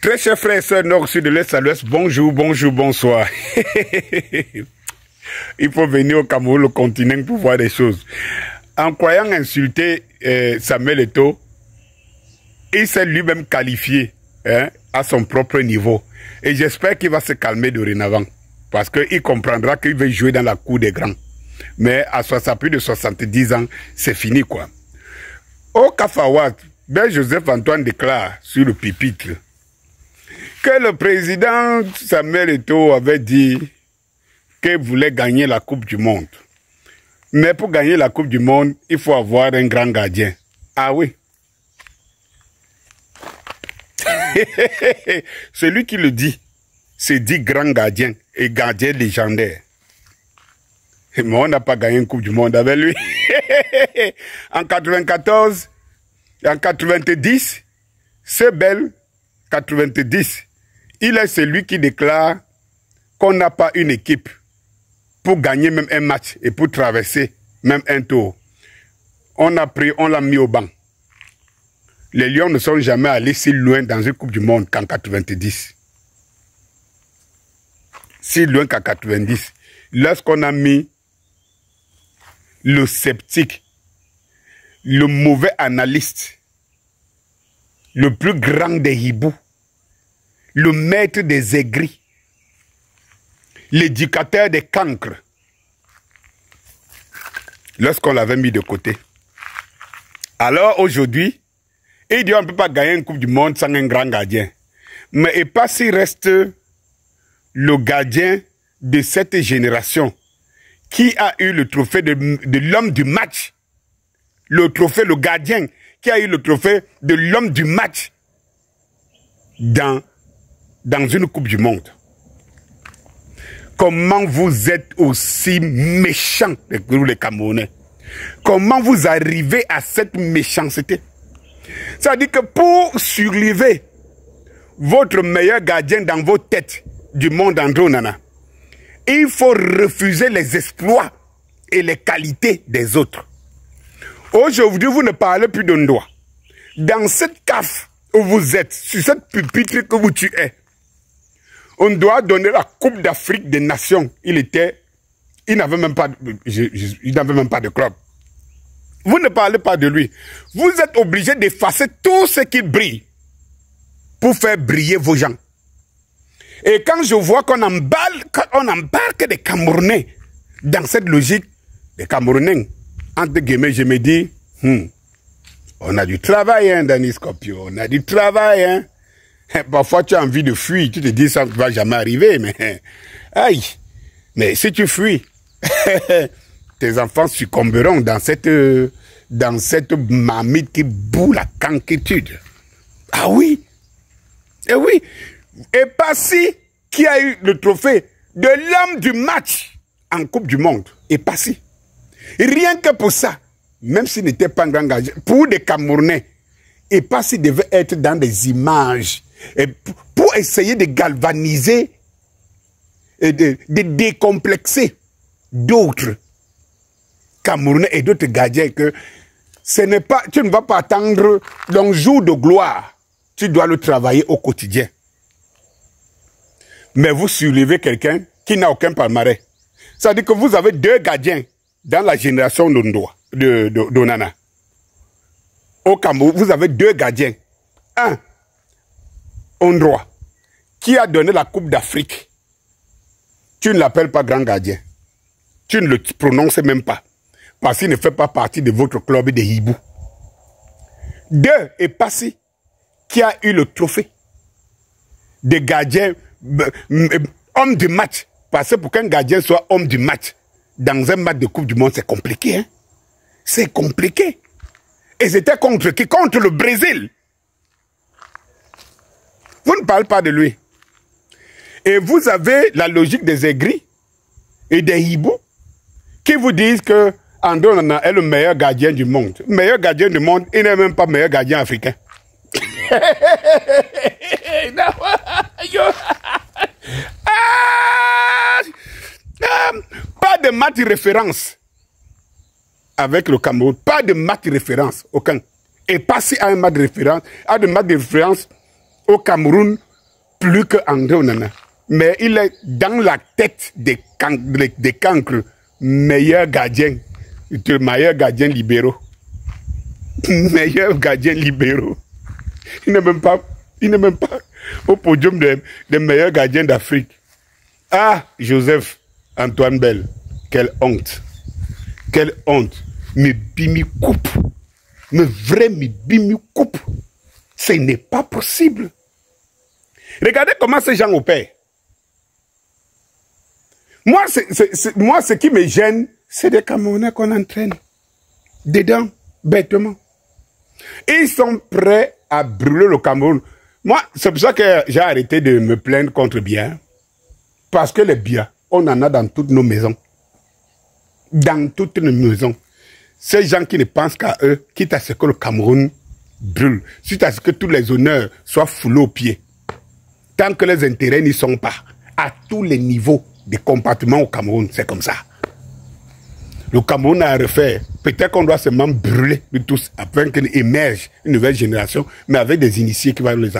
Très chers frères et sœurs nord, sud, de l'est à l'ouest, bonjour, bonjour, bonsoir. Il faut venir au Cameroun, le continent, pour voir des choses. En croyant insulter Samuel Eto'o, il s'est lui-même qualifié à son propre niveau. Et j'espère qu'il va se calmer dorénavant. Parce qu'il comprendra qu'il veut jouer dans la cour des grands. Mais à plus de 70 ans, c'est fini quoi. Au Kafawat, Ben Joseph Antoine déclare sur le pupitre que le président Samuel Eto'o avait dit qu'il voulait gagner la Coupe du Monde. Mais pour gagner la Coupe du Monde, il faut avoir un grand gardien. Ah oui. Celui qui le dit, c'est dit grand gardien et gardien légendaire. Mais on n'a pas gagné une Coupe du Monde avec lui. En 94, en 90, c'est belle 90. Il est celui qui déclare qu'on n'a pas une équipe pour gagner même un match et pour traverser même un tour. On l'a mis au banc. Les Lions ne sont jamais allés si loin dans une Coupe du Monde qu'en 90. Si loin qu'en 90. Lorsqu'on a mis le sceptique, le mauvais analyste, le plus grand des hiboux, le maître des aigris, l'éducateur des cancres, lorsqu'on l'avait mis de côté. Alors aujourd'hui, il dit on ne peut pas gagner une Coupe du Monde sans un grand gardien. Mais et pas s'il reste le gardien de cette génération qui a eu le trophée de l'homme du match. Le gardien qui a eu le trophée de l'homme du match dans une Coupe du Monde. Comment vous êtes aussi méchants, les Camerounais? Comment vous arrivez à cette méchanceté? Ça veut dire que pour surlever votre meilleur gardien dans vos têtes du monde André Onana, il faut refuser les exploits et les qualités des autres. Aujourd'hui, vous ne parlez plus de Ndoa. Dans cette cave où vous êtes, sur cette pupitre que vous tuez, on doit donner la Coupe d'Afrique des Nations. Il n'avait même pas de club. Vous ne parlez pas de lui. Vous êtes obligé d'effacer tout ce qui brille pour faire briller vos gens. Et quand je vois qu'on embarque des Camerounais dans cette logique, des Camerounais, entre guillemets, je me dis, on a du travail, hein, Danny Scorpio, on a du travail, hein. Parfois, tu as envie de fuir, tu te dis, ça ne va jamais arriver, mais, aïe, mais si tu fuis, tes enfants succomberont dans cette marmite qui boue la canquitude. Ah oui, et oui, et Passy, qui a eu le trophée de l'homme du match en Coupe du Monde, et Passy. Rien que pour ça, même s'il n'était pas un grand gardien, pour des Camerounais, et Passy devait être dans des images, et pour essayer de galvaniser et de décomplexer d'autres Camerounais et d'autres gardiens que tu ne vas pas attendre ton jour de gloire, tu dois le travailler au quotidien. Mais vous surlevez quelqu'un qui n'a aucun palmarès. Ça veut dire que vous avez deux gardiens dans la génération d'Onana. Au Cameroun, vous avez deux gardiens. Un, Ondroa, qui a donné la Coupe d'Afrique. Tu ne l'appelles pas grand gardien. Tu ne le prononces même pas. Parce qu'il ne fait pas partie de votre club de hibou. Deux, et Passy, qui a eu le trophée de gardien, homme du match. Parce que pour qu'un gardien soit homme du match, dans un match de Coupe du Monde, c'est compliqué. Hein? C'est compliqué. Et c'était contre qui? Contre le Brésil. Vous ne parlez pas de lui. Et vous avez la logique des aigris et des hiboux qui vous disent que André Onana est le meilleur gardien du monde. Le meilleur gardien du monde, il n'est même pas meilleur gardien africain. Pas de match référence avec le Cameroun. Pas de match référence, aucun. Et Passy a un match de référence, a de match de référence au Cameroun plus que André Onana. Mais il est dans la tête des cancres, meilleur gardien libéraux. Meilleur gardien libéraux. Il n'est même pas au podium des meilleurs gardiens d'Afrique. Ah, Joseph Antoine Bell, quelle honte. Quelle honte. Mais Bimi coupe. Mais vrai, mais Bimi coupe. Ce n'est pas possible. Regardez comment ces gens opèrent. Moi, ce qui me gêne, c'est des Camerounais qu'on entraîne. Dedans, bêtement. Ils sont prêts à brûler le Cameroun. Moi, c'est pour ça que j'ai arrêté de me plaindre contre Biya. Parce que les Biya, on en a dans toutes nos maisons. Dans toutes nos maisons. Ces gens qui ne pensent qu'à eux, quitte à ce que le Cameroun brûle, suite à ce que tous les honneurs soient foulés aux pieds. Tant que les intérêts n'y sont pas, à tous les niveaux des compartiments au Cameroun, c'est comme ça. Le Cameroun a à refaire. Peut-être qu'on doit seulement brûler tous afin qu'il émerge une nouvelle génération, mais avec des initiés qui vont les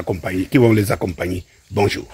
accompagner. Bonjour.